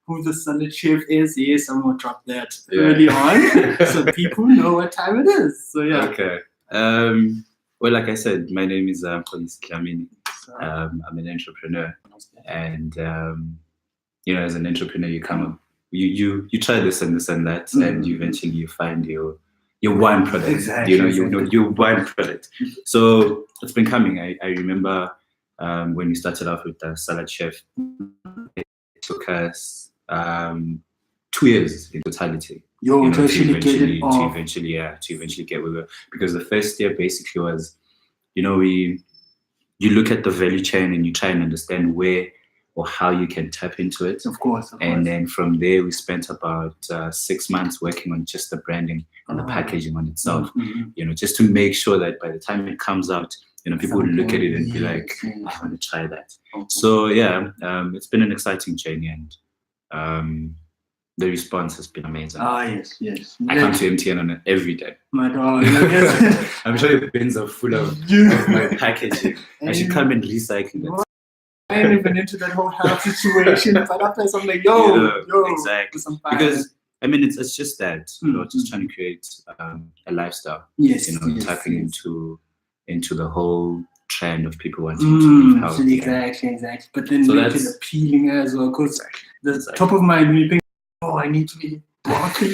who the salad chef is, yes, I'm gonna drop that early on, so people know what time it is. So yeah. Okay. Well, like I said, my name is Cumin. I'm an entrepreneur, and as an entrepreneur, you come up, you try this and this and that, and eventually you find your one product. Exactly. Your one product. So it's been coming. I remember when we started off with the salad chef, it took us 2 years in totality. To eventually get where we were. Because the first year basically was, you look at the value chain and you try and understand where or how you can tap into it. Of course. And then from there, we spent about 6 months working on just the branding and the packaging on itself, just to make sure that by the time it comes out, people would look at it and be like, I want to try that. So yeah, it's been an exciting journey, and the response has been amazing. Yes. I come to MTN on it every day. My dog. I'm sure the bins are full of my packaging. I should come and recycle it. I ain't even into that whole health situation, but after I'm like, yo, exactly. Because it's just that, just trying to create a lifestyle. Yes. Tapping into the whole trend of people wanting to live healthy. Exactly. But then make it appealing as well, because the top of my mind, you think, I need to be broccoli.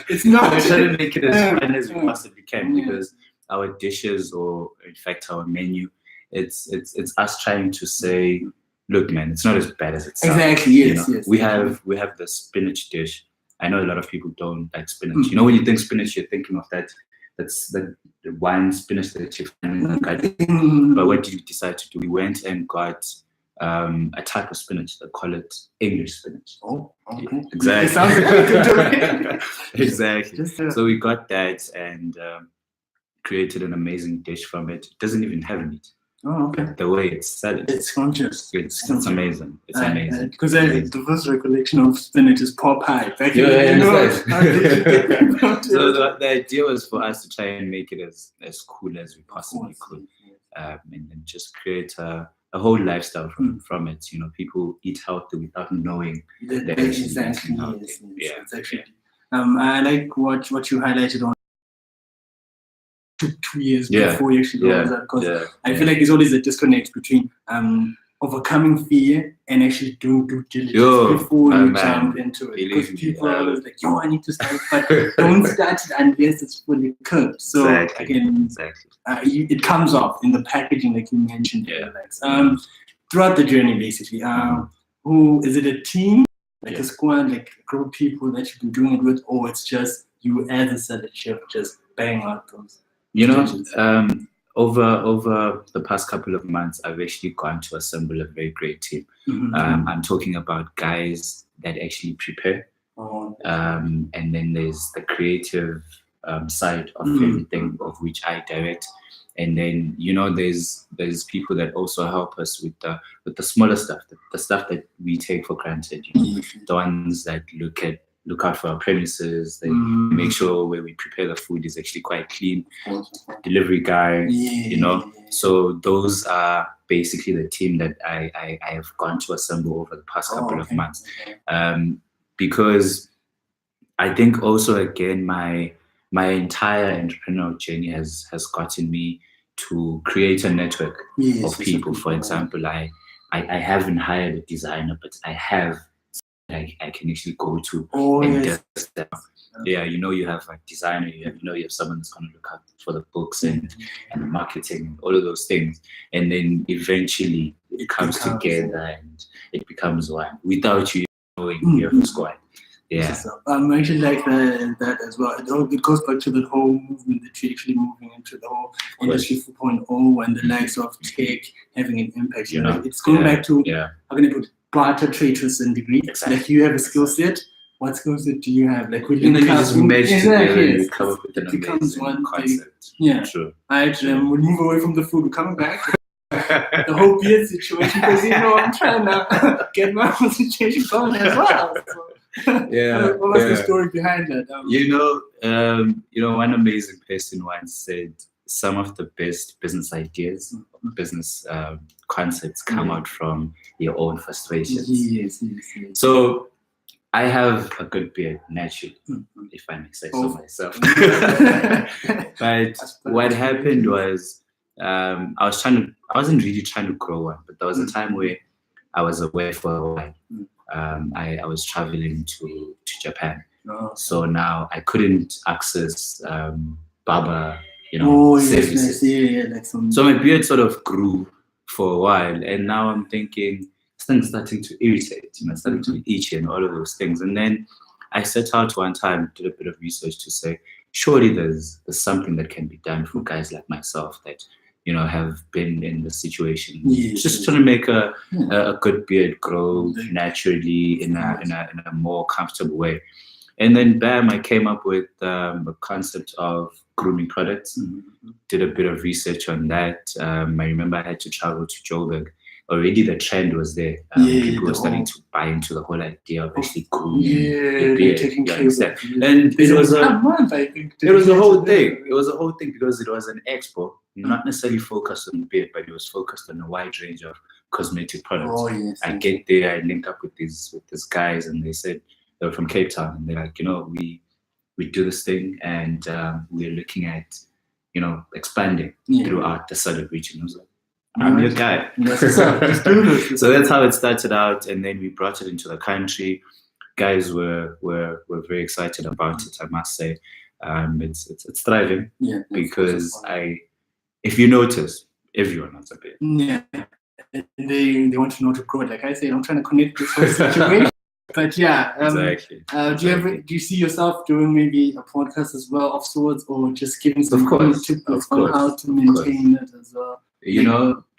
It's not. We're trying to make it as fun as we possibly can, because our dishes, or in fact our menu, it's us trying to say, look, man, it's not as bad as it sounds. Exactly. Yes. We have the spinach dish. I know a lot of people don't like spinach. When you think spinach, you're thinking of that. That's the one spinach that you find in the garden. But what did we decide to do? We went and got a type of spinach. They call it English spinach. Oh, okay. Exactly. It sounds good. Exactly. So we got that and created an amazing dish from it. It doesn't even have meat. Oh, okay. The way it's said, it's conscious. It's amazing. It's amazing. Because the first recollection of spinach is pot pie. So the idea was for us to try and make it as cool as we possibly could, and just create a whole lifestyle from it. People eat healthy without knowing that they're exactly. healthy. It's actually. I like what you highlighted on. 2 years before you actually realize that, because I feel like there's always a disconnect between overcoming fear and actually doing due diligence before you jump into it. Because people are always like, I need to start, but don't start it unless it's fully cooked. So again, it comes off in the packaging, like you mentioned. Throughout the journey, basically, who is it? A team, like a squad, like a group of people that you've been doing it with, or it's just you as a salad chef just bang out those? Over the past couple of months, I've actually gone to assemble a very great team. I'm talking about guys that actually prepare, and then there's the creative side of everything, of which I direct, and then there's people that also help us with the smaller stuff, the stuff that we take for granted. The ones that look out for our premises. They make sure where we prepare the food is actually quite clean. Delivery guy, So those are basically the team that I have gone to assemble over the past couple of months. Because I think also, again, my entire entrepreneurial journey has gotten me to create a network of people. For example, I haven't hired a designer, but I have I can actually go to just that. You have a designer, you have someone that's going to look out for the books and the marketing and all of those things, and then eventually it comes together and it becomes one without you knowing you have a squad. I mentioned like that as well. It goes back to the whole movement that you're actually moving into, the whole industry 4.0 and the likes of tech having an impact. It's going back to how can I put it? Barter trade to a certain degree. Like you have a skill set. What skill set do you have? Like we just mesh together and you come up with an becomes one concept. True. We'll move away from the food. We're coming back. The whole beard situation, because I'm trying to get my own situation going as well. So, what was the story behind that? One amazing person once said, some of the best business ideas business concepts come out from your own frustrations. Yes. So I have a good beard naturally, if I may say so myself. But what happened was I wasn't really trying to grow one, but there was a time where I was away for a while. I was traveling to Japan. So now I couldn't access barber, services. So my beard sort of grew for a while, and now I'm thinking things starting to irritate, starting to be itchy and all of those things. And then I set out one time, did a bit of research to say, surely there's something that can be done for guys like myself that have been in the situation, just trying to make a good beard grow naturally in a more comfortable way. And then bam, I came up with a concept of grooming products. Did a bit of research on that. I remember I had to travel to Joburg. Already the trend was there. People were starting to buy into the whole idea of actually grooming the beard. And it was a whole thing. It was a whole thing because it was an expo, not necessarily focused on the beard, but it was focused on a wide range of cosmetic products. I get there, I linked up with these guys, and they said they were from Cape Town, and they're like, we do this thing, and we're looking at expanding throughout the southern region. I was like, I'm your guy. So that's how it started out, and then we brought it into the country. Guys were very excited about it, I must say. It's thriving because if you notice, everyone wants a beard. They want to know to grow it. Like I said, I'm trying to connect this whole situation. But exactly. Do you see yourself doing maybe a podcast as well of sorts, or just giving some tips on how to maintain it as well?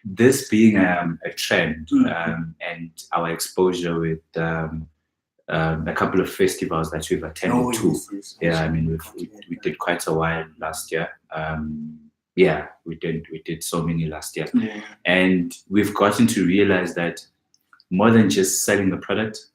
This being a trend and our exposure with a couple of festivals that we've attended to. I mean, we did quite a while last year. We did so many last year. And we've gotten to realize that more than just selling the product,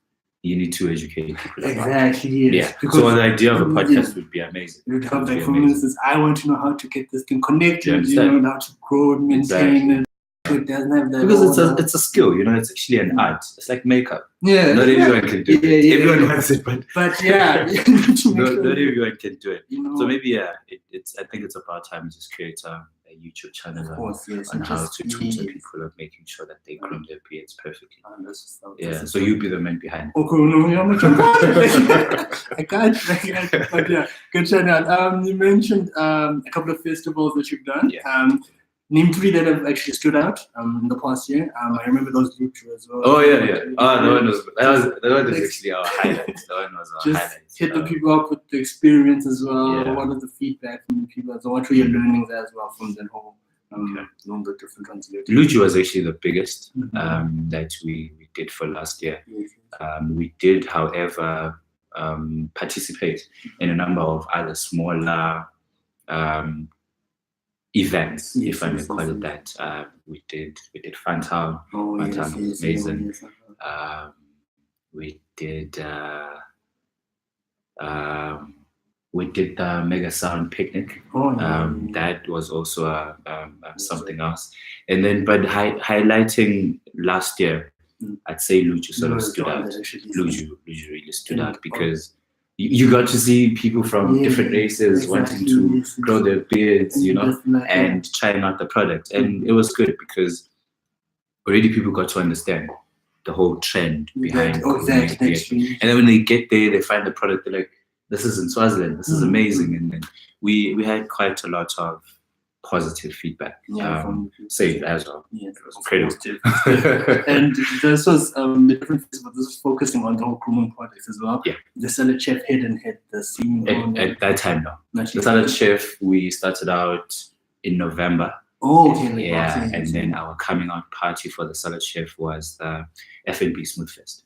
you need to educate people. Exactly. So the idea of a podcast would be amazing. It would help. Like, for instance, I want to know how to get this thing connected, how to grow and maintain it. It doesn't have that. Because it's a skill, it's actually an art. It's like makeup. Not everyone can do it. Everyone wants it, but not everyone can do it. So maybe I think it's about time to just create a YouTube channel on how to talk to people of making sure that they groom their beards perfectly. So you be the man behind. Okay, no, I'm not I can't. But good channel. You mentioned a couple of festivals that you've done. Name 3 that have actually stood out in the past year. I remember those groups as well. That one was actually our highlight. That one was our highlight. Hit the people up with the experience as well. What was the feedback from the people as well? What were your learnings as well from that whole the different translators? Luigi was actually the biggest that we did for last year. We did, however, participate in a number of other smaller events, if I may call it that. We did Funtown. Funtown was amazing. We did the Mega Sound Picnic. That was also something else. And then, but highlighting last year, I'd say Luigi sort of stood out. Luigi really stood out because you got to see people from different races wanting to grow their beards, and trying out the product. And it was good because already people got to understand the whole trend behind it. And then when they get there, they find the product, they're like, this is in Swaziland, this is amazing. And then we had quite a lot of positive feedback. Saved as well. It was incredible. And this was the different festival. This was focusing on the whole grooming project as well. The Salad Chef hit the scene. At that time, no. The Salad Chef, we started out in November. And then our coming out party for the Salad Chef was the F&B Smooth Fest.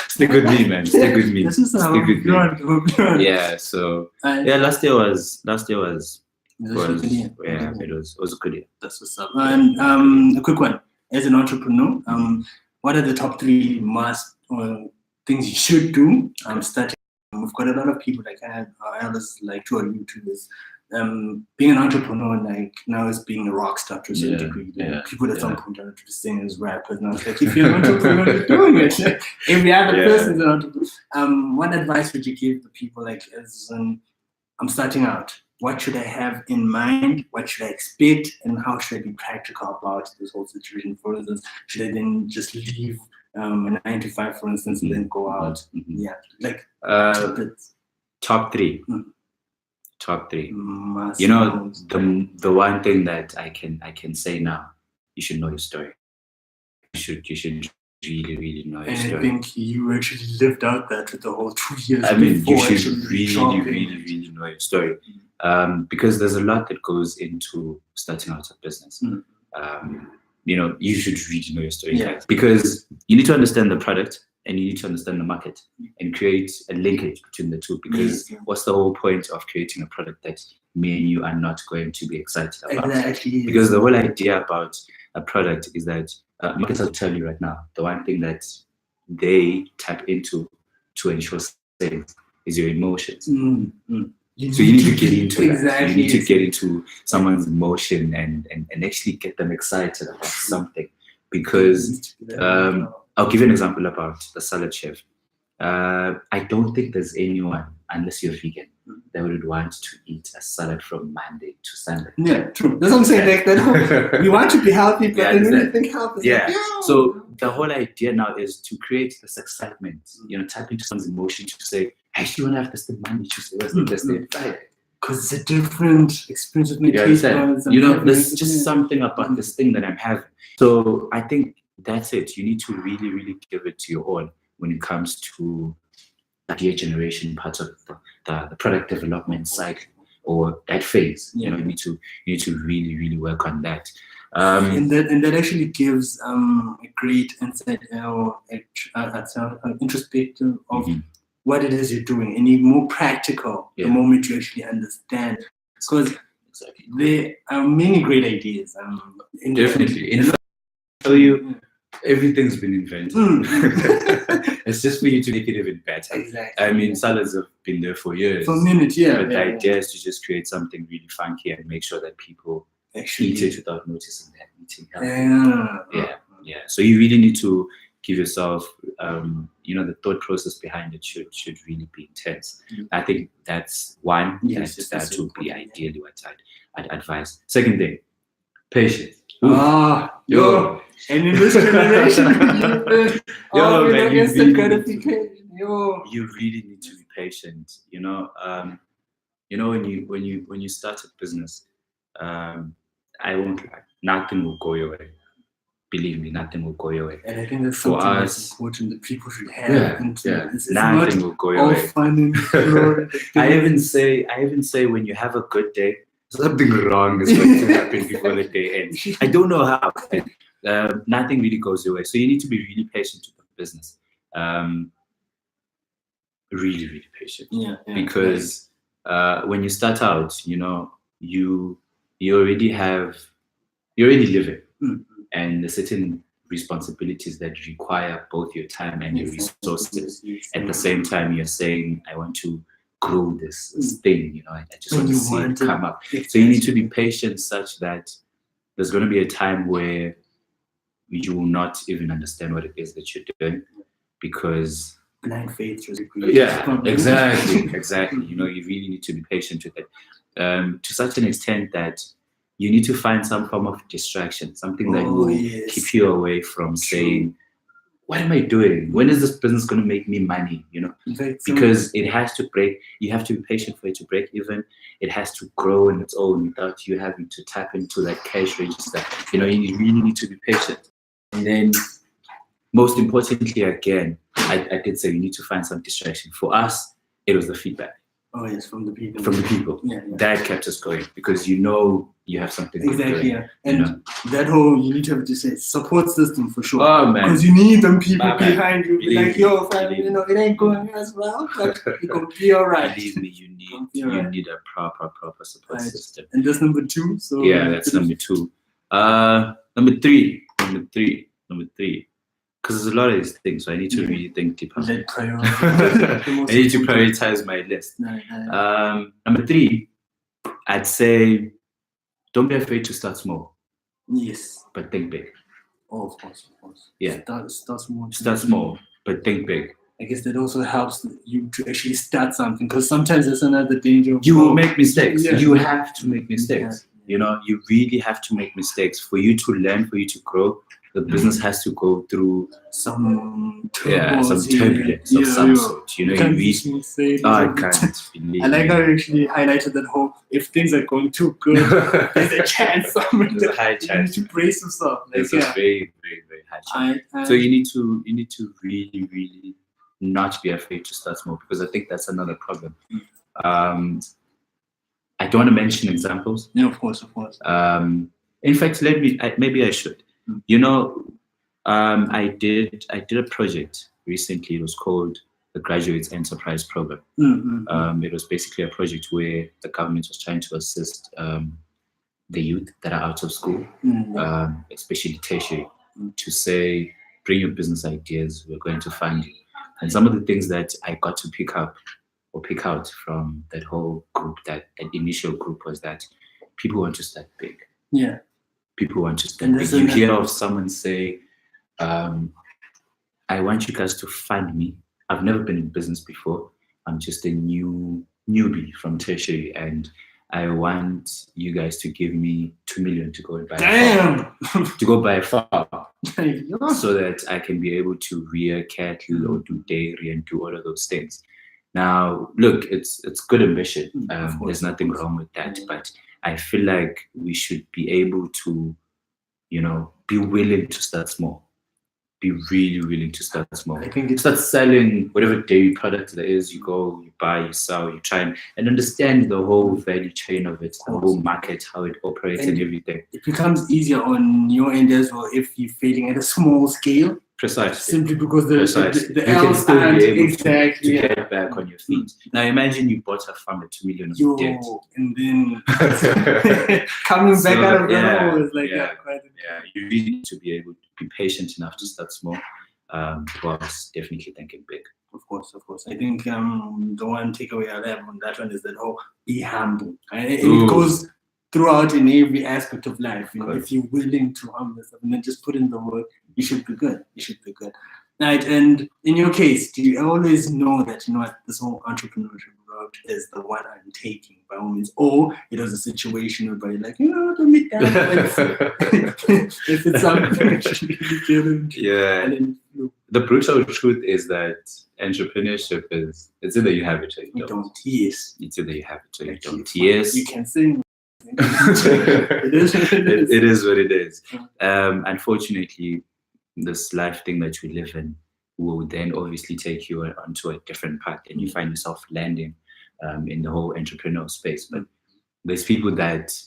Stick with me, man. Stick with me. This is how we're going. So last year was it was a good year. That's what's up. And a quick one. As an entrepreneur, what are the top 3 things you should do starting? We've got a lot of people like I have elders like 2 YouTubers being an entrepreneur, like now is being a rock star to a certain degree. Like, people at some point are just saying as rappers. Now it's like, if you're an entrepreneur, you're doing it. Every other person is an entrepreneur. What advice would you give the people, like, as I'm starting out? What should I have in mind? What should I expect? And how should I be practical about this whole situation? For instance, should I then just leave a 9 to 5, for instance, and then go out? Yeah, like top three. Top three. You know, the one thing that I can say now, you should know your story. You should really know your story. And I think you actually lived out that with the whole 2 years. I mean, you should really know your story. Because there's a lot that goes into starting out a business. You know, you should really know your story, guys, because you need to understand the product and you need to understand the market and create a linkage between the two. Because what's the whole point of creating a product that me and you are not going to be excited about? Exactly. Because the whole idea about a product is that markets will tell you right now, the one thing that they tap into to ensure sales is your emotions. So you need to get into that. You need to get into someone's emotion and actually get them excited about something. Because I'll give you an example about the salad chef. I don't think there's anyone, unless you're vegan, that would want to eat a salad from Monday to Sunday. Yeah, true. That's what I'm saying. Like that we want to be healthy, but then when you think health is So the whole idea now is to create this excitement, you know, tap into someone's emotion to say, I actually want to have this thing Monday, Tuesday, Wednesday, Thursday, Friday. Because it's a different experience with my taste buds. You know, there's just something about this thing that I'm having. So I think that's it. You need to really give it to your all when it comes to the idea generation part of the product development cycle or that phase. You know, you need to really work on that. And that actually gives a great insight or introspective of what it is you're doing, and you're more practical the moment you actually understand. Because there are many great ideas. Definitely. In fact, I tell you, everything's been invented. It's just for you to make it even better. Exactly. I mean, salads have been there for years. For a minute, But the idea is to just create something really funky and make sure that people eat it without noticing that eating healthy. Yeah. So you really need to give yourself, you know, the thought process behind it should really be intense. I think that's one. That would be ideally what I'd advise. Second thing, patience. And in this generation, instant gratification. You really need to be patient. You know, when you start a business, I won't lie, nothing will go your way. Believe me, nothing will go your way. And I think that's something that's important that people should have. It's nothing will go your way. Fun and I even say when you have a good day, something wrong is going to happen before the day ends. I don't know how. Nothing really goes your way. So you need to be really patient with the business. Really patient. Because when you start out, you know, you already live it. And there's certain responsibilities that require both your time and your resources. At the same time, you're saying, I want to grow this thing, you know, I just want to see it come up. So you need to be patient such that there's going to be a time where you will not even understand what it is that you're doing, because blind faith is exactly. You know, you really need to be patient with it, to such an extent that you need to find some form of distraction, something that will keep you away from saying, what am I doing? When is this business going to make me money? You know, because it has to break. You have to be patient for it to break even. It has to grow on its own without you having to tap into that cash register. You know, you really need to be patient. And then, most importantly, again, I did say you need to find some distraction. For us, it was the feedback. Oh yes, from the people. From the people. That kept us going, because you know you have something. Exactly. And that whole, you need to have support system for sure. Oh man. Because you need them people behind you. Like, yo, fam, you know, it ain't going as well, but you're gonna be alright. Believe me, you need a proper support system. And that's number 2. So that's number 2. Number three. Because there's a lot of these things, so I need to really think deeper. I need to prioritize my list. Number 3, I'd say don't be afraid to start small. Yes. But think big. Oh, of course. Yeah. Start small. Start small, but think big. I guess that also helps you to actually start something, because sometimes there's another danger. You will make mistakes. Yeah. You have to make mistakes. Yeah. You know, you really have to make mistakes for you to learn, for you to grow. The business has to go through some turbulence of some sort. You know, you really say I can't believe. I like how you actually highlighted that whole, if things are going too good, there's a chance. There's a high chance. You need to brace yourself. There's a very, very, very high chance. So you need to really, really not be afraid to start small, because I think that's another problem. I don't want to mention examples. Yeah, of course. In fact, maybe I should. You know, I did a project recently. It was called the Graduates Enterprise Program. It was basically a project where the government was trying to assist the youth that are out of school, especially tertiary, to say, bring your business ideas, we're going to fund you. And some of the things that I got to pick out from that whole group, that initial group, was that people want to start big. Yeah. People want to start big. You hear of someone say, I want you guys to fund me. I've never been in business before. I'm just a newbie from tertiary, and I want you guys to give me 2 million to go and buy a farm, so that I can be able to rear cattle or do dairy and do all of those things. Now, look, it's good ambition. There's nothing wrong with that, but I feel like we should be able to, you know, be willing to start small. Be really willing to start small. I think start selling whatever dairy product there is. You go, you buy, you sell, you try and understand the whole value chain of it, the whole market, how it operates, and everything. It becomes easier on your end as well if you're failing at a small scale. Precisely. Simply because the you can still be able exactly to get back on your feet. Now imagine you bought a farm at 2 million of debt. And then coming back out of the hole is like you really need to be able to be patient enough to start small, whilst definitely thinking big. Of course. I think the one takeaway I have on that one is that be humble. And it goes throughout in every aspect of life. You know, if you're willing to humble yourself and then just put in the work, you should be good. Right. And in your case, do you always know that, you know what, this whole entrepreneurship route is the one I'm taking by all means? Or it was a situation where you're like, you know, let me down. If it's something actually really yeah. And then, the brutal truth is that entrepreneurship it's either you have it or you don't. Yes. It's either you have it or you don't. Yes. You can sing. It is what it is. Unfortunately, this life thing that we live in will then obviously take you onto a different path, and you find yourself landing in the whole entrepreneurial space. But there's people that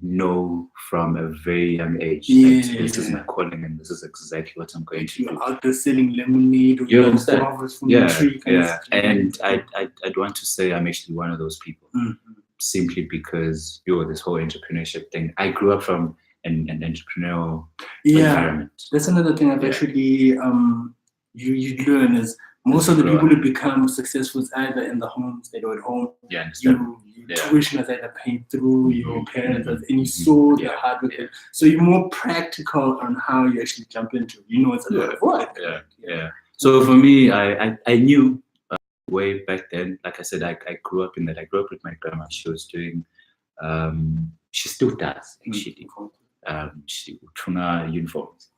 know from a very young age that this is my calling and this is exactly what I'm going to do. You're out there selling lemonade or you understand? From the tree. And I'd want to say I'm actually one of those people. Simply because this whole entrepreneurship thing, I grew up from an entrepreneurial environment. That's another thing I've actually you learn is most of the people who become successful is either in the homes they do at home. Your tuition is either paid through your parents, and you saw the hard work. So you're more practical on how you actually jump into. You know, it's a lot of work. So for me, I knew. Way back then, like I said, I grew up in that. I grew up with my grandma. She was doing, she still does actually. She would turn uniforms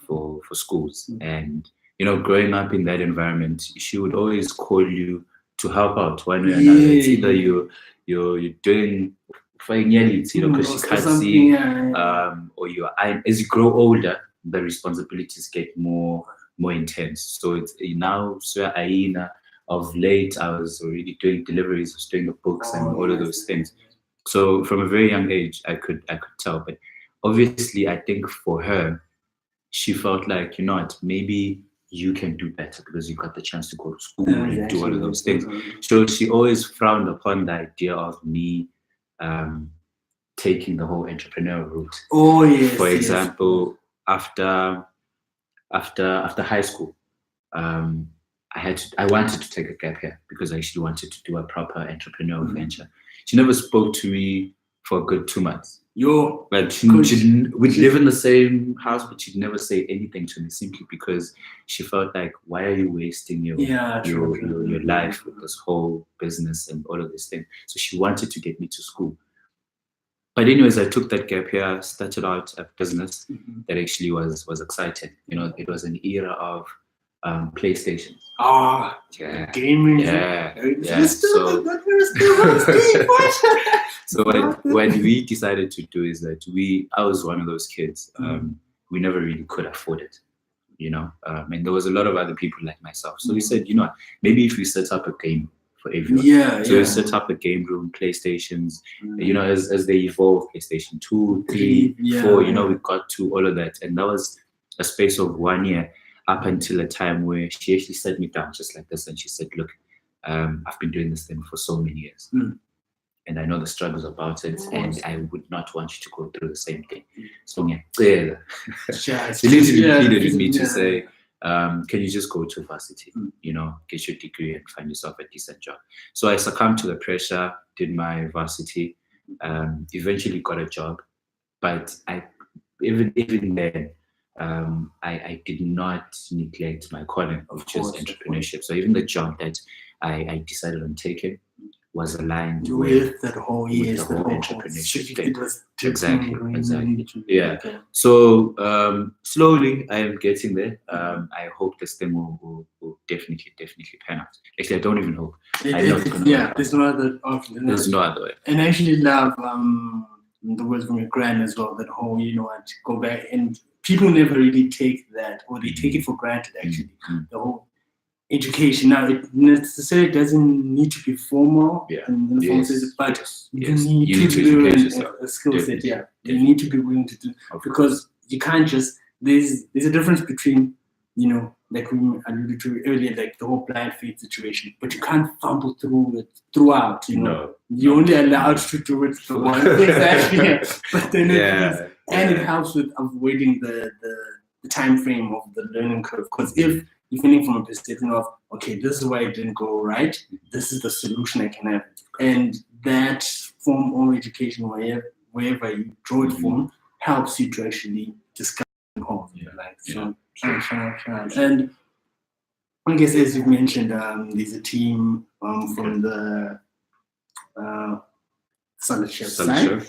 for schools, and you know, growing up in that environment, she would always call you to help out one way or another. It's either you're doing because she can't see, or as you grow older, the responsibilities get more intense. So it's now of late, I was already doing deliveries, I was doing the books and all of those things. So from a very young age, I could tell. But obviously, I think for her, she felt like, you know what, maybe you can do better because you got the chance to go to school and do all of those things. So she always frowned upon the idea of me taking the whole entrepreneurial route. For example, after high school, I wanted to take a gap year because I actually wanted to do a proper entrepreneurial venture. She never spoke to me for a good 2 months. Like we'd live in the same house, but she'd never say anything to me simply because she felt like, why are you wasting your life with this whole business and all of this thing? So she wanted to get me to school. But anyways, I took that gap year, started out a business that actually was exciting. You know, it was an era of PlayStation. Gaming. So what we decided to do is that I was one of those kids. We never really could afford it, you know. And there was a lot of other people like myself. So we said, you know, maybe if we set up a game for everyone. So we set up a game room, PlayStations, you know, as they evolve, PlayStation 2, 3, 4, you know, we got to all of that. And that was a space of 1 year up until a time where she actually sat me down just like this. And she said, look, I've been doing this thing for so many years. And I know the struggles about it, and I would not want you to go through the same thing. So she literally pleaded with me to say, can you just go to varsity, you know, get your degree and find yourself a decent job? So I succumbed to the pressure, did my varsity, eventually got a job, but even then, I did not neglect my calling, which is entrepreneurship. So even the job that I decided on taking was aligned with that whole entrepreneurship thing. Exactly. Yeah. Okay. So slowly I am getting there. I hope this thing will definitely pan out. Actually, I don't even hope. There's no other option. There's no other way. And I actually love the words from your grand as well. That whole, you know what, go back, and people never really take that, or they take it for granted. Actually, the whole education. Now, it necessarily doesn't need to be formal, but you need to learn a skill set. You need to be willing to do, because you can't just. There's a difference between, you know, like we alluded to earlier, like the whole blind faith situation. But you can't fumble through it throughout. You know, you're only allowed to do it the one exactly. But then it helps with avoiding the time frame of the learning curve. Because if you're feeling from a perspective of, okay, this is why it didn't go right, this is the solution I can have. And that form or education, wherever you draw it from, helps you to actually discover home. And I guess, as you mentioned, there's a team from the Solid Chef side.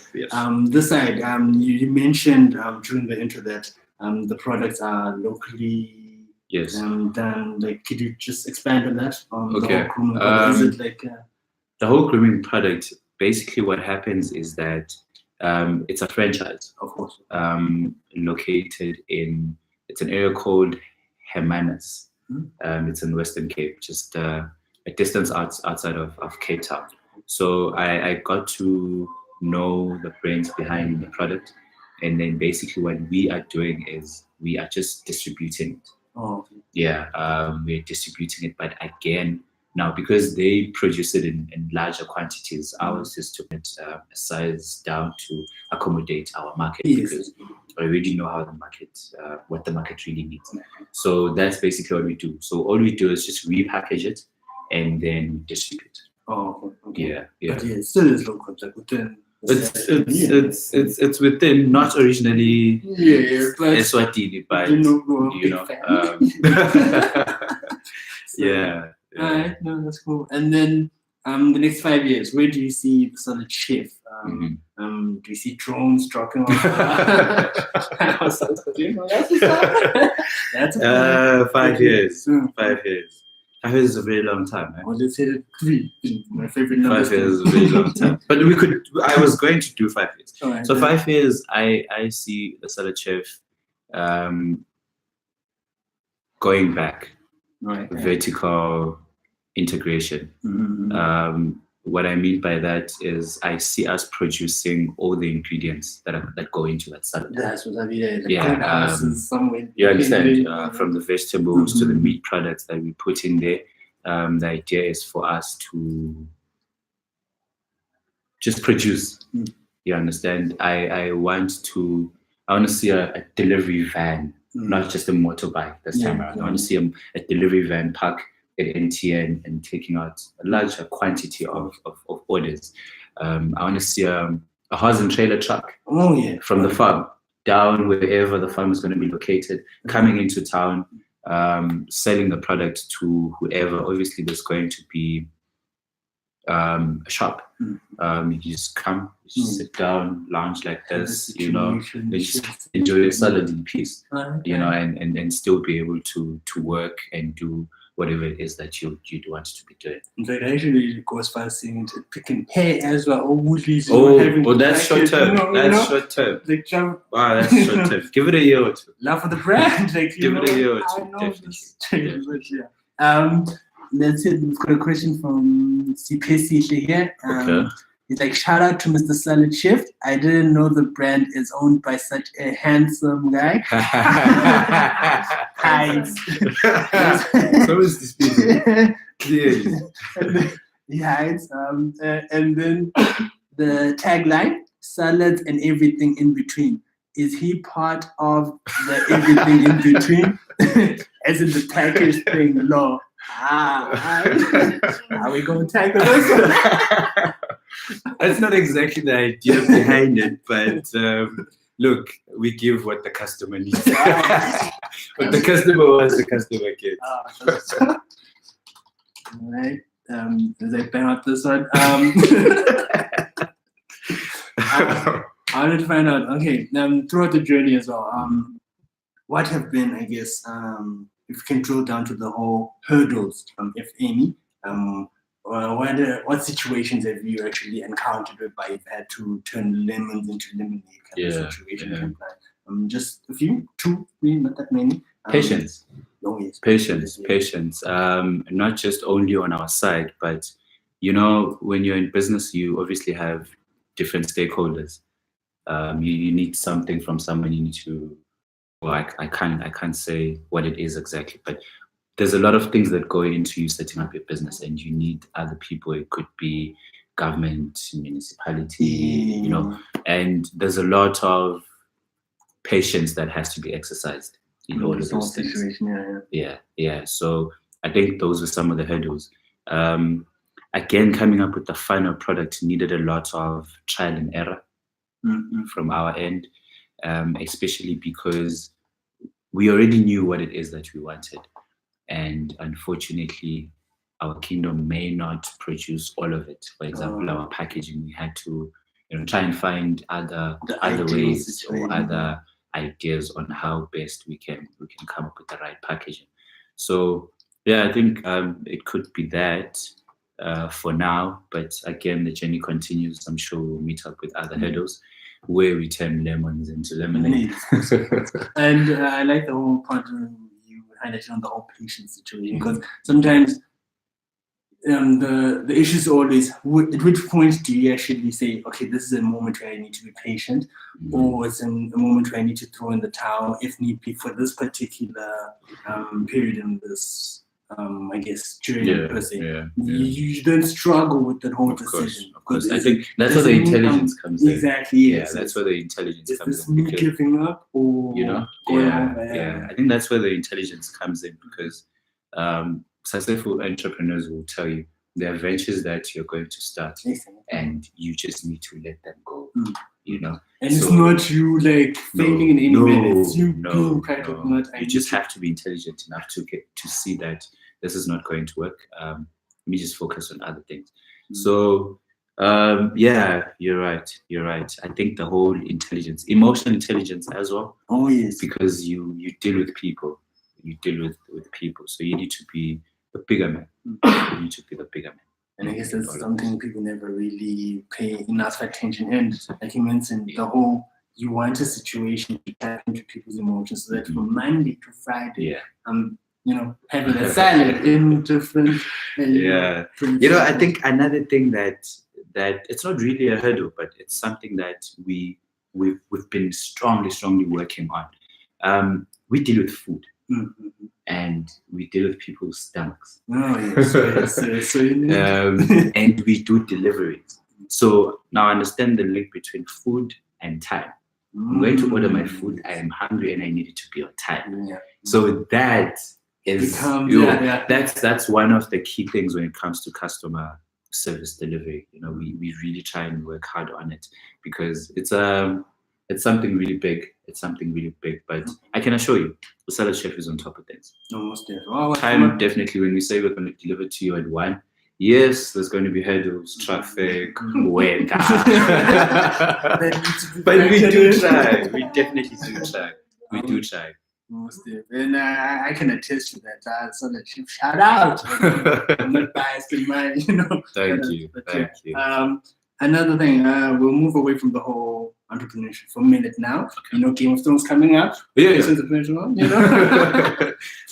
This side, you mentioned during the intro that the products are locally done. Like, could you just expand on that? The whole Cumin product? Is it like the whole Cumin product? Basically, what happens is that it's a franchise, of course, located in an area called Hermanus. It's in Western Cape, just a distance outside of Cape Town. So I got to know the brains behind the product, and then basically what we are doing is we are just distributing it. We're distributing it, but again, now because they produce it in larger quantities, ours is to put a size down to accommodate our market, because I already know how the market, what the market really needs. So that's basically what we do. So all we do is just repackage it and then distribute. But it still is local, like within. It's within, not originally but Eswatini, but Alright, no, that's cool. And then the next 5 years, where do you see the Solid Chef? Do you see drones dropping off? 5 years. 5 years. 5 years is a very long time. Well, let's say 3. My favorite number. 5 years is a very long time. But I was going to do 5 years. Right, so 5 years, I see the Solid Chef going back. Vertical integration. What I mean by that is I see us producing all the ingredients that go into that salad. That's what I mean. You understand? From the vegetables to the meat products that we put in there. The idea is for us to just produce. You understand? I want to see a delivery van, not just a motorbike this time around. I want to see a delivery van park at MTN and taking out a larger quantity of orders. I want to see a horse and trailer truck. Oh yeah. From the farm down wherever the farm is going to be located, coming into town, selling the product to whoever. Obviously, there's going to be a shop. You just come, you just sit down, lounge like this, you just enjoy your salad in peace, and still be able to work and do whatever it is that you'd want to be doing. So it actually goes fast saying to picking hair as well. That's short term. That's short term. Wow, that's short term. Give it a year or two. Love for the brand. Give it a year or two. Definitely. That's it. We've got a question from CPC here. Okay. He's like, shout out to Mr. Salad Shift. I didn't know the brand is owned by such a handsome guy. Hides. So is this people. Clearly. He hides. And then the tagline, salads and everything in between. Is he part of the everything in between? As in the package thing, law. Are we going to tackle this? That's not exactly the idea behind it, but look, we give what the customer needs. What the customer wants, the customer gets. All right. As I bang out this one, I wanted to find out, okay, throughout the journey as well, what have been, I guess, if you can drill down to the whole hurdles, if any, what situations have you actually encountered whereby you've had to turn lemons into lemonade kind of situation? Just a few, 2, 3, not that many. Patience. Oh, yes. Patience. Not just only on our side, but when you're in business, you obviously have different stakeholders. You need something from someone. You need to. Well, I can't say what it is exactly, but there's a lot of things that go into you setting up your business, and you need other people. It could be government, municipality, and there's a lot of patience that has to be exercised in all of those things. Yeah. So I think those were some of the hurdles. Again, coming up with the final product needed a lot of trial and error from our end. Especially because we already knew what it is that we wanted, and unfortunately our kingdom may not produce all of it. For example, our packaging, we had to try and find other ways or other ideas on how best we can come up with the right packaging. So yeah, I think it could be that for now, but again, the journey continues. I'm sure we'll meet up with other hurdles where we turn lemons into lemonade. And I like the whole part you highlighted on the whole patience situation, because sometimes the issue is always, at which point do you actually say, okay, this is a moment where I need to be patient, or it's a moment where I need to throw in the towel if need be for this particular period in this I guess journey per se. You don't struggle with that whole decision. Of course. I think that's where the intelligence comes in. Exactly. Yes. That's where the intelligence comes in. Is this me giving up or I think that's where the intelligence comes in, because successful entrepreneurs will tell you there are ventures that you're going to start and you just need to let them go. And it's not you failing in any way. It's you being practical. You just have to be intelligent enough to see that this is not going to work. Let me just focus on other things. So you're right. I think the whole intelligence, emotional intelligence as well. Oh yes. Because you deal with people. So you need to be a bigger man. You need to be the bigger man. And I guess that's something people never really pay enough attention. And like you mentioned, the whole, you want a situation to tap into people's emotions, so that from Monday to Friday, having a salad in different. I think another thing that it's not really a hurdle, but it's something that we've been strongly working on. We deal with food. And we deal with people's stomachs. Yes. And we do deliveries. So now I understand the link between food and time. I'm going to order my food. I am hungry and I need it to be on time. So that is that's one of the key things when it comes to customer service delivery. You know, we really try and work hard on it because it's something really big. It's something really big, but I can assure you, the salad chef is on top of things. Almost there. Time definitely when we say we're going to deliver to you at 1. Yes, there's going to be hurdles, traffic, weather. But we do try. We definitely do try. We do try. And I can attest to that. So that shout out. I'm not biased in mine, you know. Thank you. Another thing, we'll move away from the whole entrepreneurship for a minute now. Okay. You know, Game of Thrones coming up. Yeah. You know.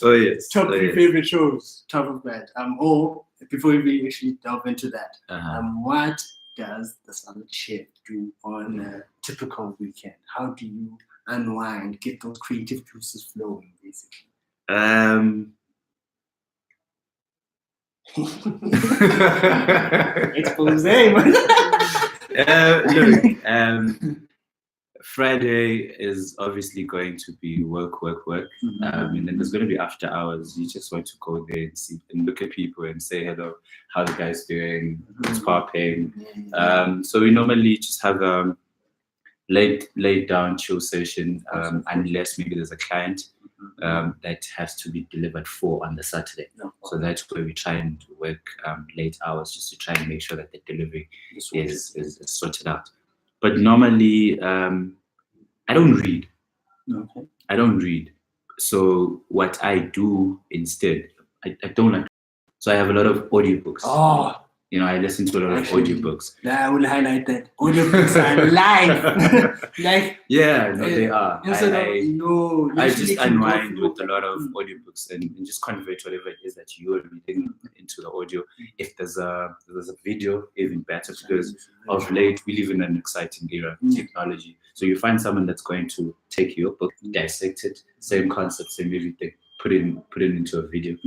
Oh yes. Top 3 favorite shows. Top of that. Or before we actually delve into that, what does the salad chef do on a typical weekend? How do you unwind, get those creative juices flowing, basically? Expose, look, Friday is obviously going to be work. And then there's going to be after hours. You just want to go there and see and look at people and say hello, how the guy's doing, what's popping. So we normally just have laid down chill session, unless maybe there's a client that has to be delivered for on the Saturday. So that's where we try and work late hours just to try and make sure that the delivery is sorted out. But normally, I don't read. Okay. I don't read. So what I do instead, I don't like. So I have a lot of audiobooks. Oh. You know, I listen to a lot of audiobooks. I will highlight that. Audiobooks are live. Yeah, no, they are. I just unwind with a lot of audiobooks and just convert whatever it is that you're reading into the audio. If there's a video, even better, because of late we live in an exciting era of technology. So you find someone that's going to take your book, dissect it, same concept, same everything, put it into a video.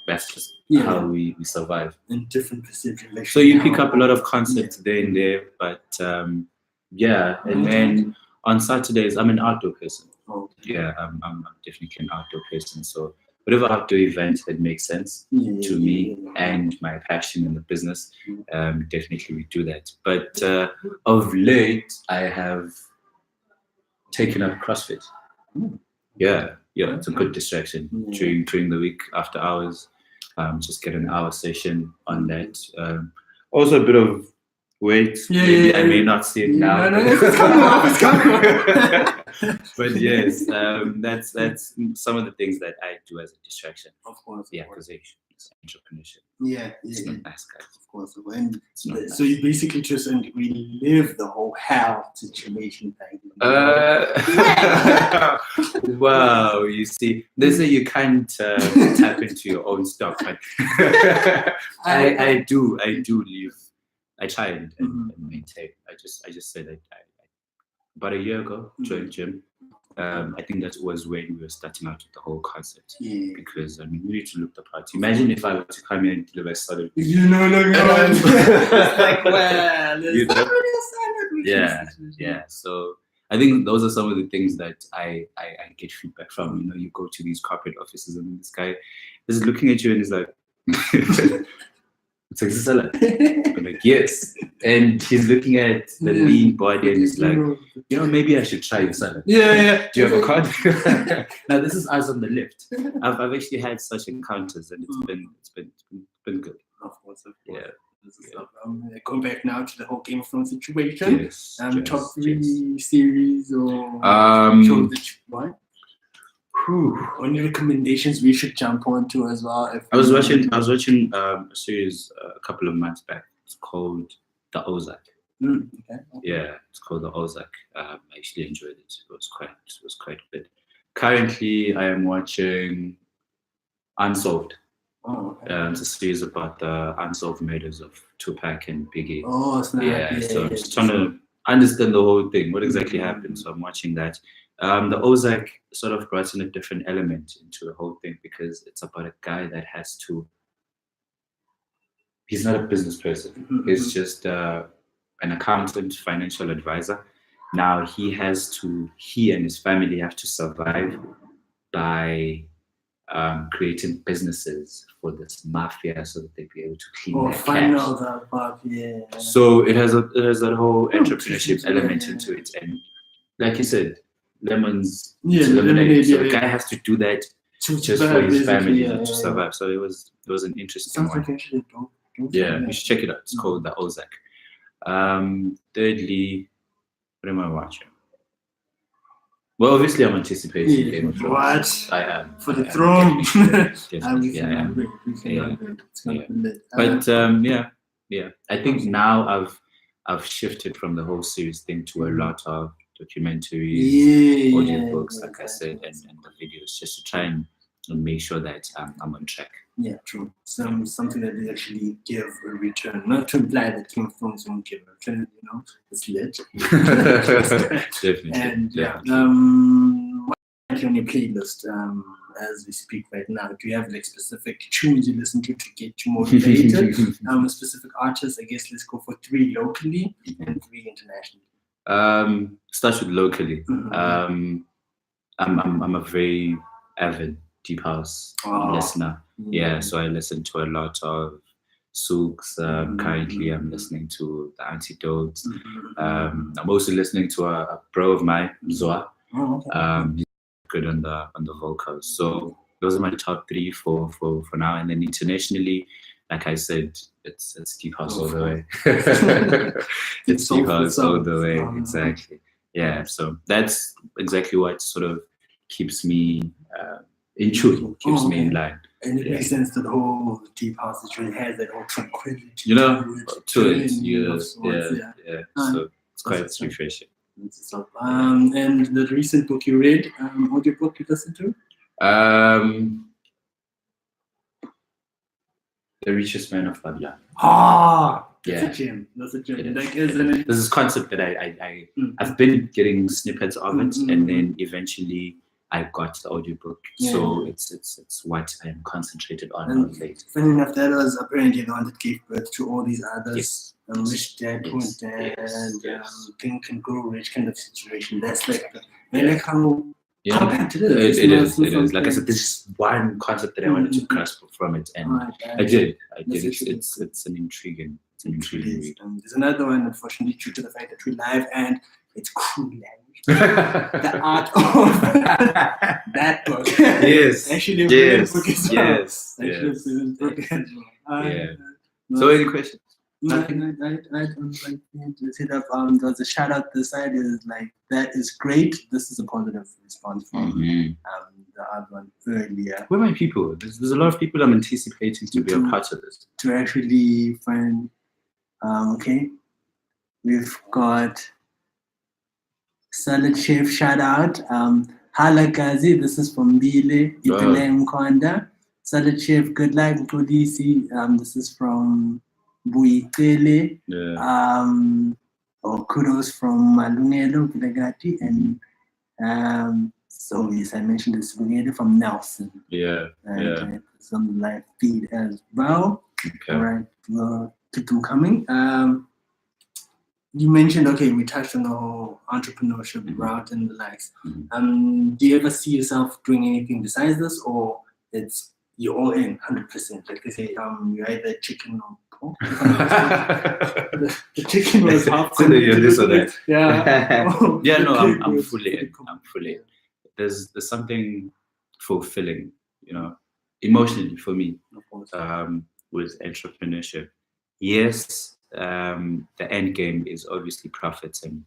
That's just how we survive. In different perceptions. So you pick up a lot of concepts there and there, but and then on Saturdays I'm an outdoor person. Yeah, I'm definitely an outdoor person. So whatever outdoor event that makes sense to me and my passion in the business, definitely we do that. But of late I have taken up CrossFit. Yeah, it's a good distraction during the week after hours. Just get an hour session on that. Also a bit of weight. Maybe I may not see it now. No, it's coming up. But yes, that's some of the things that I do as a distraction. Of course. Yeah, because it's entrepreneurship. It's not nice, guys. Of course. So you basically just relive the whole hell situation thing. Wow, you see, they say you can't tap into your own stuff. But I do live. I try and maintain. I just said that about a year ago joined gym. I think that was when we were starting out with the whole concept. Because we need to look the part. Imagine if I were to come here and deliver a salad. So I think those are some of the things that I get feedback from. You know, you go to these corporate offices and this guy is looking at you and he's like, it's like a salad. I'm like, yes. And he's looking at the lean body and he's like, maybe I should try your salad. Do you have a card? Now this is us on the lift. I've actually had such encounters and it's been good. Of course. Yeah. Going back now to the whole Game of Thrones situation. Yes. Top 3 series or shows that you want? Any recommendations we should jump onto as well? I was watching a series a couple of months back. It's called The Ozark. Okay. Yeah, it's called The Ozark. I actually enjoyed it. It was quite good. Currently, I am watching Unsolved. It's a series about the unsolved murders of Tupac and Biggie. So I'm just trying to understand the whole thing. What exactly happened? So I'm watching that. The Ozark sort of brought in a different element into the whole thing because it's about a guy that has to. He's not a business person. He's just an accountant, financial advisor. Now he and his family have to survive by creating businesses for this mafia so that they'd be able to clean their find cash. out that part, yeah. So it has that whole entrepreneurship element into it, and like you said, lemons to lemonade. So the guy has to do that just for his family to survive. So it was an interesting one. Actually don't you should check it out. It's called The Ozark. Thirdly, what am I watching? Well, obviously, I'm anticipating Game of Thrones. What? I am. For the throne. Definitely. I am. But I think now I've shifted from the whole series thing to a lot of documentaries, audiobooks, like I said, and the videos, just to try and make sure that I'm on track. Yeah, true. Something that they actually give a return. Not to imply that Game of Thrones won't give a return, it's lit. Definitely. And what on your playlist as we speak right now? Do you have like specific tunes you listen to get you motivated? A specific artist? I guess let's go for 3 locally and 3 internationally. Start with locally. I'm a very avid deep house listener. Yeah, so I listen to a lot of Souks. Currently, I'm listening to The Antidotes. I'm also listening to a bro of mine, Zoa. He's good on the vocals. So those are my top 3 for now. And then internationally, like I said, it's deep house all the way. It's deep house all the way. Exactly. Yeah. So that's exactly what sort of keeps me in tune, keeps me in line. And it makes sense that the whole deep house really has that whole tranquility to it. Yeah. So it's quite refreshing. And the recent book you read, audio book you listened to? The Richest Man of Babylon. That's a gem. There's this concept that I've been getting snippets of it, and then eventually I got the audiobook. So it's what I'm concentrated on late. Funny enough, that was apparently the one that gave birth to all these others. Rich Dad, Poor Dad, Think and Grow Rich kind of situation. That's like how compact it is. It is. Like I said, this is one concept that I wanted to grasp from it, and I did. It's an intriguing read. There's another one, unfortunately, due to the fact that we're live and it's cruel language. The art of that book. Yes. Actually, a brilliant book as well. Yes. So, any questions? Nothing. I don't like to hit up. There's a shout out this side is like, that is great. This is a positive response from the other one earlier. Where are my people? There's a lot of people I'm anticipating to be a part of this. To actually find, we've got Salad Chef shout out. Hala Gazi, this is from Bile, Itale Mkonda. Salad Chef, good luck, Polisi. This is from Buitele. Kudos from Malungelo Vilagati, and so yes, I mentioned this from Nelson. It's on the live feed as well. All right, we'll keep them coming. You mentioned, we touched on the whole entrepreneurship route and the likes. Do you ever see yourself doing anything besides this, or you're all in 100%? Like they say, you're either chicken or pork. the chicken was half. So you're this or that. I'm fully in. There's something fulfilling, emotionally for me, with entrepreneurship. Yes. The end game is obviously profits and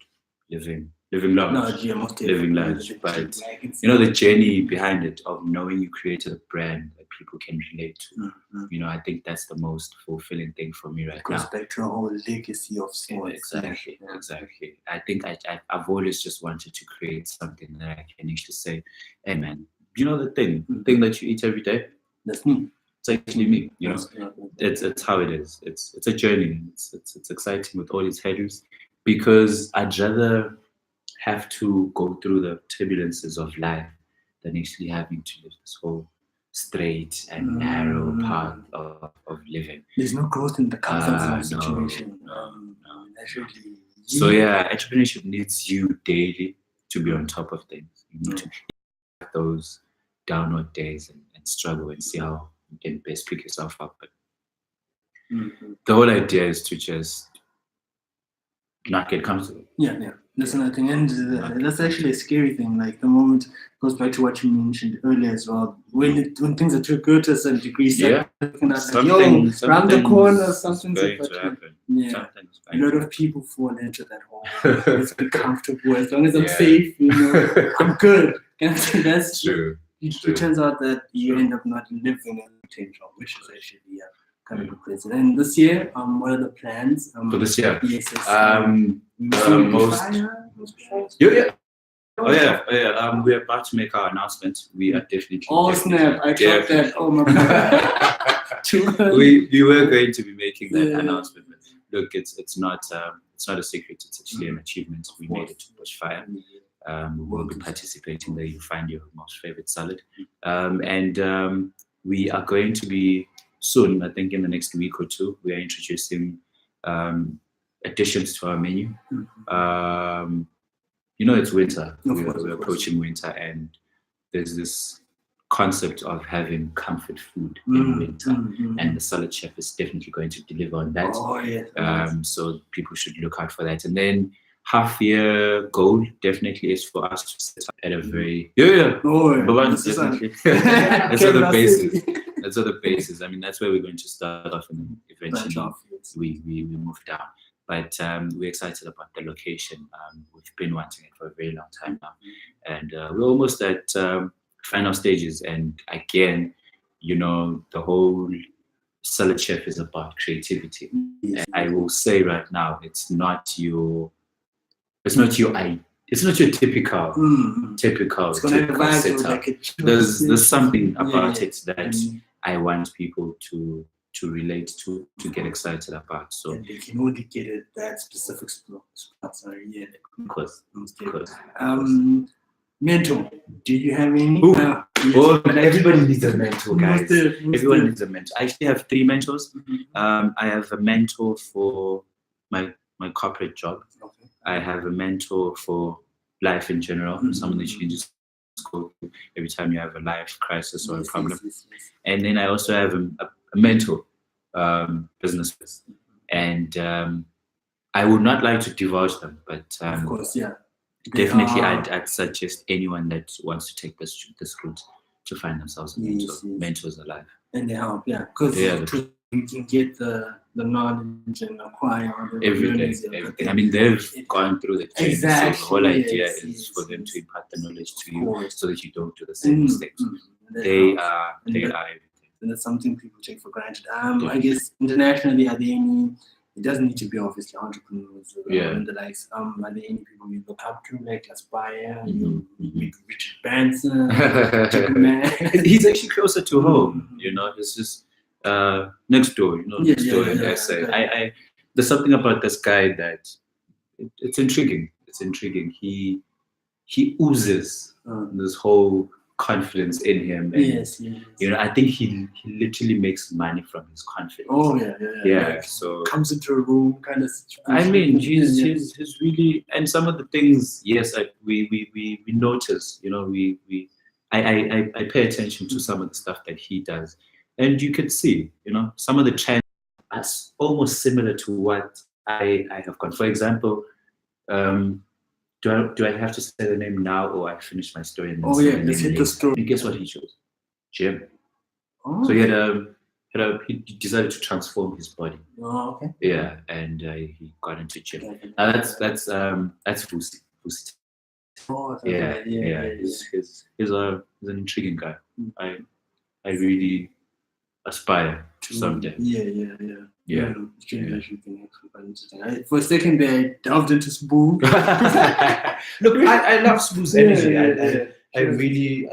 living lives, but the journey behind it of knowing you created a brand that people can relate to. I think that's the most fulfilling thing for me right now. It goes back to a whole legacy of sports. Exactly. I think I've always just wanted to create something that I can actually say, hey man, the thing that you eat every day, that's me. It's actually me, It's how it is. It's a journey. It's exciting with all its headers, because I'd rather have to go through the turbulences of life than actually having to live this whole straight and narrow path of living. There's no growth in the comfort zone situation. No. So entrepreneurship needs you daily to be on top of things. You need to have those downward days and struggle and see how you can best pick yourself up. But the whole idea is to just not get comfortable. Yeah. That's another thing, and that's actually a scary thing. Like the moment it goes back to what you mentioned earlier as well. When things are too good to a certain degree, around the corner, something's going to happen. Yeah, a lot of people fall into that hole. It's comfortable as long as I'm safe. I'm good. That's true. It turns out that you end up not living in potential, which is actually kind of crazy. And this year, what are the plans for this year? Yes, we're about to make our announcement. We are definitely. Oh snap! I dropped that. Oh my god. we were going to be making that announcement. Look, it's not a secret. It's actually an achievement. We made it to Bushfire. We will be participating there. You find your most favorite salad, and we are going to be soon. I think in the next week or two, we are introducing additions to our menu. It's winter. We're approaching winter, and there's this concept of having comfort food in winter, and the salad chef is definitely going to deliver on that. So people should look out for that. And then half-year goal definitely is for us to set up at a very definitely. That's all the basis. That's all the basis. I mean, that's where we're going to start off, and then eventually we move down. But we're excited about the location. We've been wanting it for a very long time now, and we're almost at final stages. And again, the whole salad chef is about creativity. And I will say right now, it's not your typical setup. There's something about it that I want people to relate to get excited about. So and they can only get it that specific spot. Sorry, of course. Mentor. Do you have any? Everybody needs a mentor, guys. Everyone needs a mentor. I actually have 3 mentors. I have a mentor for my corporate job. Okay. I have a mentor for life in general, someone that you can just go to every time you have a life crisis or a problem. And then I also have a mentor, business, and I would not like to divulge them, but of course, definitely I'd suggest anyone that wants to take this route to find themselves a mentor. Mentors alive, and they help, because you can get the knowledge and acquire everything. I mean, they've gone through the training, so the whole idea is for them to impart the knowledge to you, so that you don't do the same mistakes. They are everything. And that's something people take for granted. I guess internationally, are there any? It doesn't need to be obviously entrepreneurs and the likes. Are there any people you look up to, like Aspire, Richard Branson, Cumin? He's actually closer to home. It's just next door. Next door in SA. There's something about this guy that it's intriguing. It's intriguing. He oozes this whole confidence in him, and I think he literally makes money from his confidence. So comes into a room kind of situation. I mean, he's really, and some of the things, we notice. I pay attention to some of the stuff that he does, and you could see, some of the trends are almost similar to what I have gone. For example, do I have to say the name now, or I finish my story? And let's hit the story. And guess what he chose? Gym. So he decided to transform his body. Okay. Yeah, and he got into gym. Now that's Fusi. He's an intriguing guy. I really aspire to someday. For a second there, I delved into Spoo. Look, I love Spoo's energy. I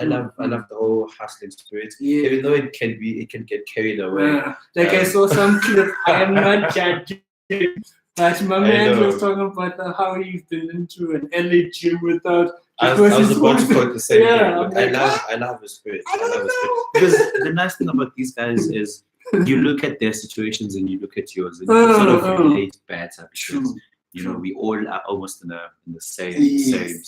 love the whole hustling spirit. Even though it can get carried away. I saw some clip. I am not judging. But my man was talking about how he's been into an LA gym without. I was about to quote the same thing. I love his spirit. Because the nice thing about these guys is you look at their situations and you look at yours, and you sort of relate better, because we all are almost in the same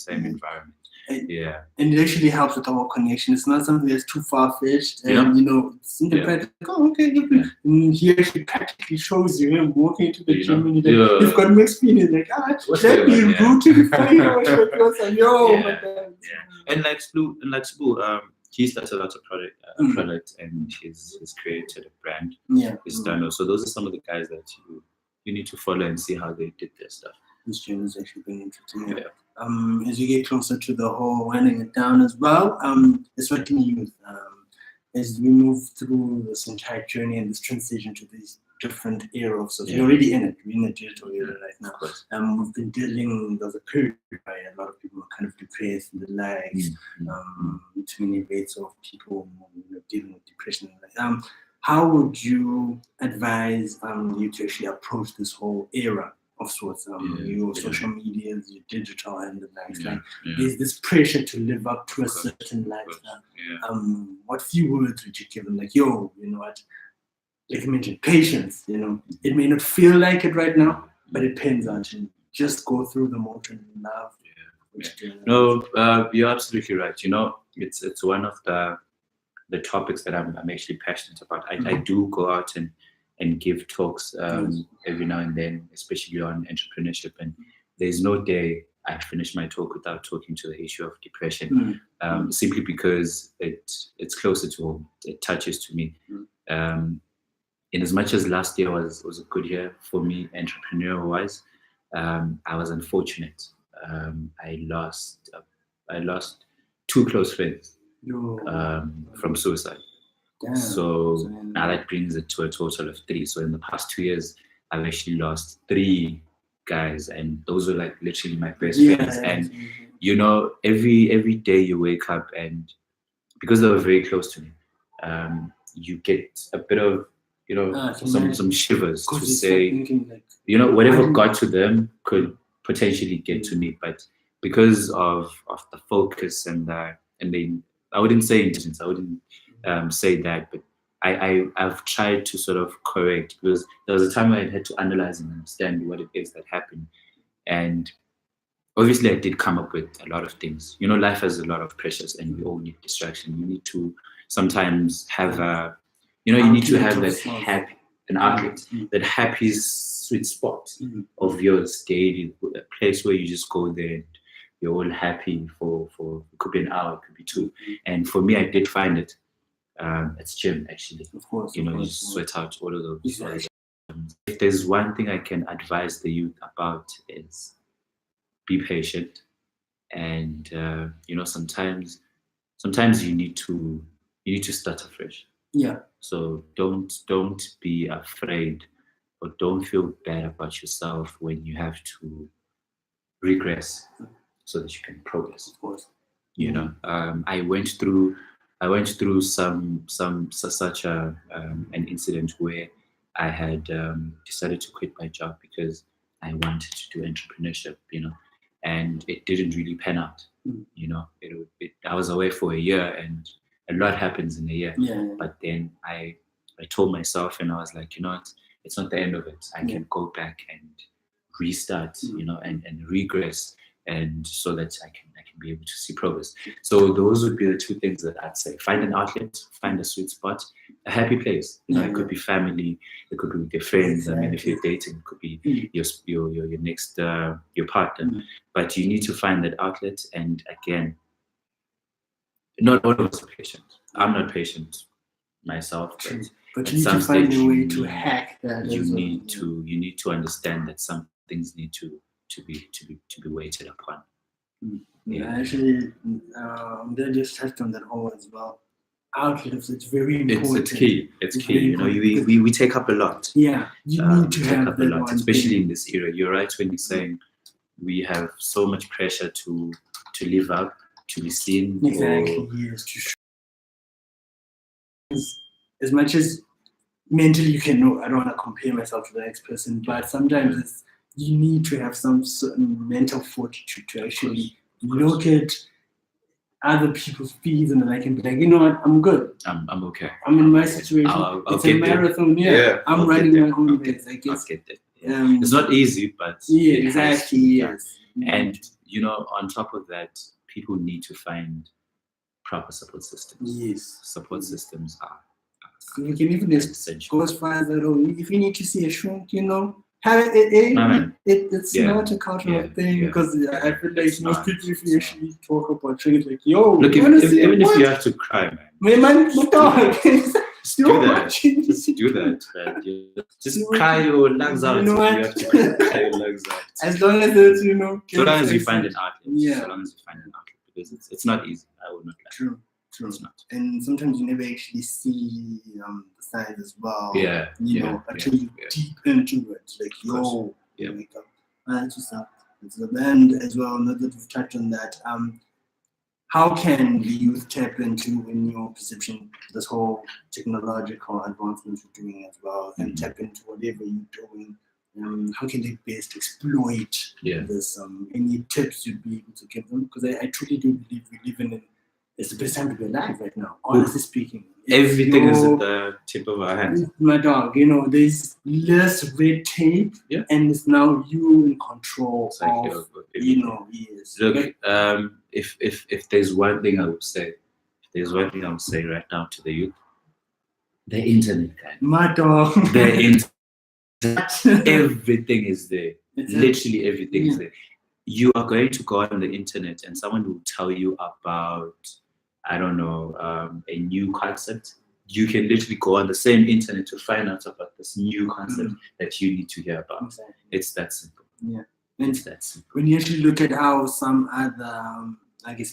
environment. And it actually helps with our connection. It's not something that's too far-fetched. And, it's in the practice, okay. And he actually practically shows you him walking into the gym and you've got mixed feelings. Like, should I be rooting for you? And like Sbu, he started a lot of product and he's created a brand. He's done. So those are some of the guys that you need to follow and see how they did their stuff. This journey is actually very interesting. As you get closer to the whole winding it down as well, especially youth, as we move through this entire journey and this transition to these different eras. So you're already in it. We're in the digital era right now. We've been dealing with a period where a lot of people are kind of depressed in their lives. Too many rates of people dealing with depression. How would you advise you to actually approach this whole era of sorts? Your social medias, your digital, and the lifestyle. There's this pressure to live up to a certain lifestyle. What few words would you give them? Like, you know what? Like you mentioned, patience. It may not feel like it right now, but it pans out. And just go through the motion and love. No, you're absolutely right. It's one of the topics that I'm actually passionate about. I do go out and give talks every now and then, especially on entrepreneurship. And there's no day I finish my talk without talking to the issue of depression, simply because it's closer to home. It touches to me. In as much as last year was a good year for me, entrepreneur-wise, I was unfortunate. I lost 2 close friends from suicide. So now that brings it to a total of 3. So in the past 2 years, I've actually lost 3 guys, and those were like literally my best friends. And every day you wake up, and because they were very close to me, you get a bit of some shivers to say, whatever got to them could potentially get to me, but because of the focus and I wouldn't say intelligence, I wouldn't say that, but I've tried to sort of correct, because there was a time where I had to analyze and understand what it is that happened. And obviously I did come up with a lot of things. Life has a lot of pressures and we all need distraction. You need to sometimes have you need to have that an outlet, that happy sweet spot of yours daily, a place where you just go there and you're all happy for it could be an hour, it could be 2. And for me, I did find it. It's gym, actually. Of course. You sweat out all of those. Exactly. If there's one thing I can advise the youth about, is be patient. And sometimes you need to start afresh. So don't be afraid, or don't feel bad about yourself when you have to regress, so that you can progress. Of course. I went through such an incident where I had decided to quit my job because I wanted to do entrepreneurship, and it didn't really pan out. I was away for a year, and a lot happens in a year. But then I told myself, and I was like, it's not the end of it. I can go back and restart, and regress, and so that I can be able to see progress. So those would be the 2 things that I'd say: find an outlet, find a sweet spot, a happy place. It could be family, it could be with your friends. Exactly. I mean, if you're dating, it could be your next your partner. But you need to find that outlet. And again, not all of us are patient. I'm not patient myself, but you need to find a way to hack that. You need to understand that some things need to be weighted upon. Actually, they just touched on that whole as well. Outlets, it's very important. It's key. It's key. We take up a lot. You need to take up a lot, especially in this era. You're right when you're saying we have so much pressure to live up, to be seen. Exactly. Yes. As much as mentally you can know, I don't want to compare myself to the next person, but sometimes you need to have some certain mental fortitude to actually look at other people's feeds and I can be like, you know what, I'm good. I'm okay. I'm in my situation. It's a marathon. I'm running my own race. I guess. I'll get there. It's not easy, but exactly. Yes. And on top of that, people need to find proper support systems. Yes. Support systems are so you can even just essential. go as far as that, if you need to see a shrink, it's not a cultural thing, because I feel like most people, if you actually talk about shrinks, like, look, even if you have to cry, man. Just do that. Just cry your lungs out. You have to cry your lungs out. As long as it's, so long as you find an outlet. So long as you find an outlet, because it's not easy. I would not lie. True. It's not. And sometimes you never actually see the signs as well. Until you deep into it. Like, that's just up. And as well, now that we've touched on that, how can the youth tap into, in your perception, this whole technological advancements you're doing as well, and tap into whatever you're doing? How can they best exploit this? Any tips you'd be able to give them? Because I truly do believe we live in it's the best time to be alive right now, honestly speaking. Everything is at the tip of our hands. My dog, there's less red tape, and it's now you in control of, yes. Look, if there's one thing I would say, right now to the youth, the internet, guys. My dog. The internet. Everything is there. Literally everything is there. You are going to go on the internet and someone will tell you about, I don't know, a new concept. You can literally go on the same internet to find out about this new concept that you need to hear about. Exactly. It's that simple. Yeah. It's that simple. When you actually look at how some other,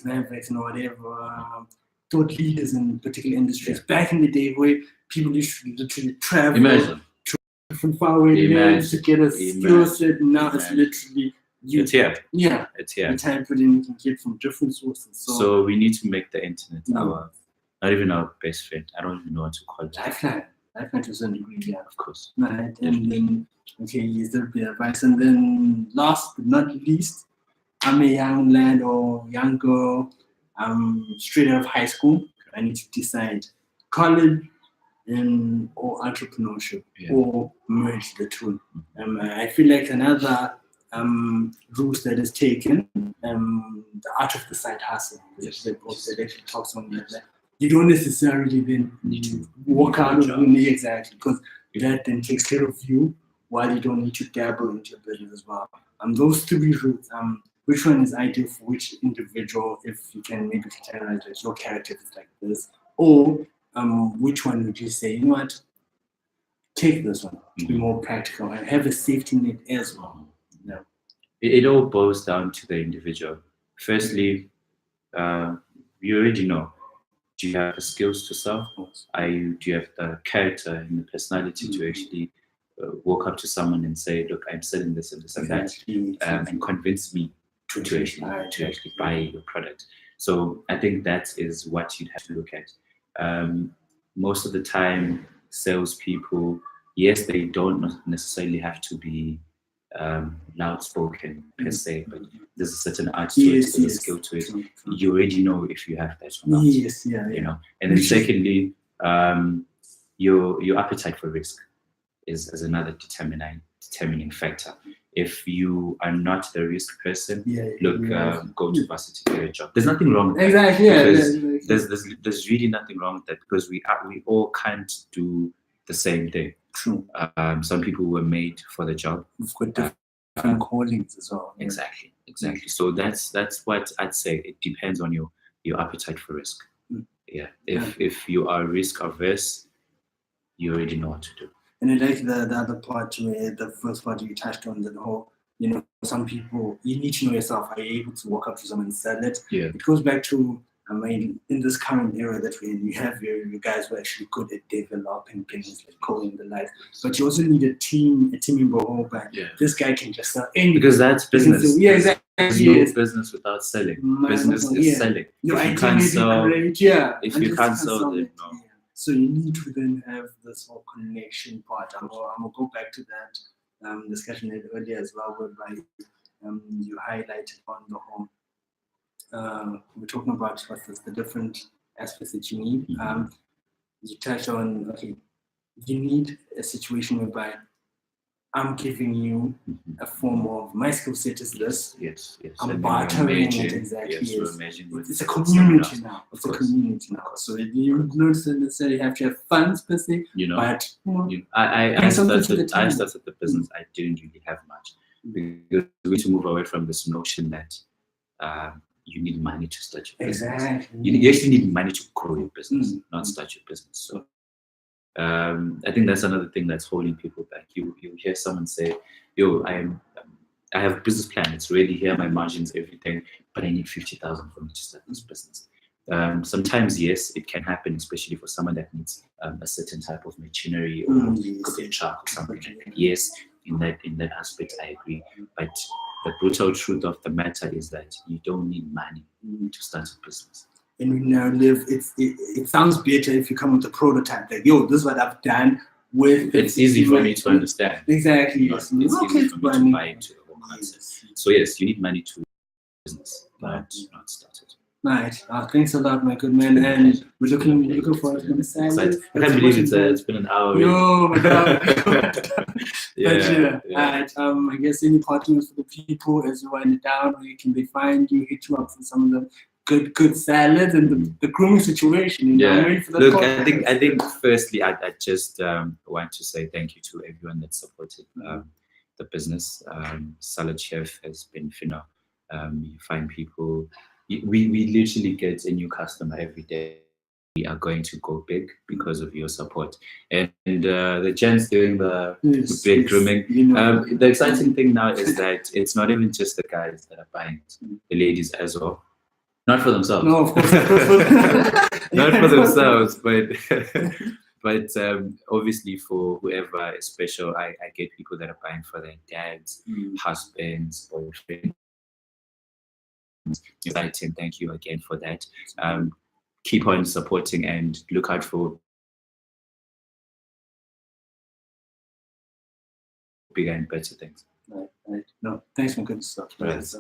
mavericks and whatever, thought leaders in particular industries back in the day, where people used to literally travel. Imagine. From far away to get a skill set. Now it's literally it's here. Yeah, it's here. The type of you can get from different sources. So we need to make the internet our, not even our best friend. I don't even know what to call it. Lifeline to a certain degree, yeah. Of course. Right, and then yes, there'll be advice. And then last but not least, I'm a young lad or young girl. Straight out of high school. I need to decide college or entrepreneurship, or merge the two. I feel like another route that is taken, the art of the side hustle, which the book that actually talks on that. You don't necessarily then need to walk out of the exactly, because that then takes care of you, while you don't need to dabble into your business as well. Those three routes, which one is ideal for which individual? If you can maybe categorize that your character is like this, or which one would you say, you know what, take this one to be more practical and have a safety net as well? No. It all boils down to the individual. Firstly, you already know, do you have the skills to sell? Do you have the character and the personality to actually walk up to someone and say, look, I'm selling this and this and that, and convince me to actually buy your product? So I think that is what you'd have to look at. Most of the time, salespeople, yes, they don't necessarily have to be loud-spoken per se, but there's a certain art to it, there's a skill to it. You already know if you have that or not. You know. And then secondly, your appetite for risk is another determining factor. If you are not the risk person, go to varsity, get a job. There's nothing wrong with that. Exactly. There's really nothing wrong with that, because we all can't do the same thing. True. Some people were made for the job. We've got different callings as well. Exactly. So that's what I'd say. It depends on your appetite for risk. Yeah. If you are risk averse, you already know what to do. And I like the other part where the first part you touched on, the whole, some people, you need to know yourself. Are you able to walk up to someone and sell it? Yeah. It goes back to, in this current era that we're in, you have your guys who are actually good at developing business, like coding the life. But you also need a team in Bohoba. This guy can just sell anything. Because that's business. Exactly. There's no business without selling. Business is selling. If you can't sell, if you can't sell, then no. So you need to then have this whole connection part. I'm gonna go back to that discussion earlier as well, whereby you highlighted on the whole. We're talking about what's the different aspects that you need. You touched on, you need a situation whereby I'm giving you a form of my skill set is this. Yes. I'm bartering it exactly. Yes, it's a community now. It's a community now. So you don't necessarily have to have funds per se. But I started the business. I didn't really have much because we need to move away from this notion that you need money to start your business. Exactly. You actually need money to grow your business, not start your business. So I think that's another thing that's holding people back. You hear someone say, "Yo, I have a business plan. It's ready. Here are my margins, everything, but I need 50,000 for me to start this business." Sometimes, yes, it can happen, especially for someone that needs a certain type of machinery or could be a truck or something like that. Yes, in that aspect, I agree. But the brutal truth of the matter is that you don't need money to start a business. And we now live. It sounds better if you come with a prototype. Like, yo, this is what I've done with. It's easy for me to understand. Exactly. It's easy for me to buy into the whole concept. So yes, you need money to business, not start it. Right. Thanks a lot, my good man. And we're looking forward to the salad. I can't believe it's been an hour. Yo, my God. Yeah. Alright. I guess any parting words for the people as we wind it down, where can they find you, hit you up for some of the good salads and the grooming situation. Look, I think firstly, I just want to say thank you to everyone that supported the business. Salad Chef has been phenomenal. You find people. We literally get a new customer every day. We are going to go big because of your support. And the gents doing the big grooming. The exciting thing now is that it's not even just the guys that are buying it, the ladies as well. Not for themselves. No, of course. Not for themselves, but obviously for whoever is special, I get people that are buying for their dads, husbands, boyfriends. Thank you again for that. Keep on supporting and look out for bigger and better things. Right. No, thanks for good stuff. Right. Yes.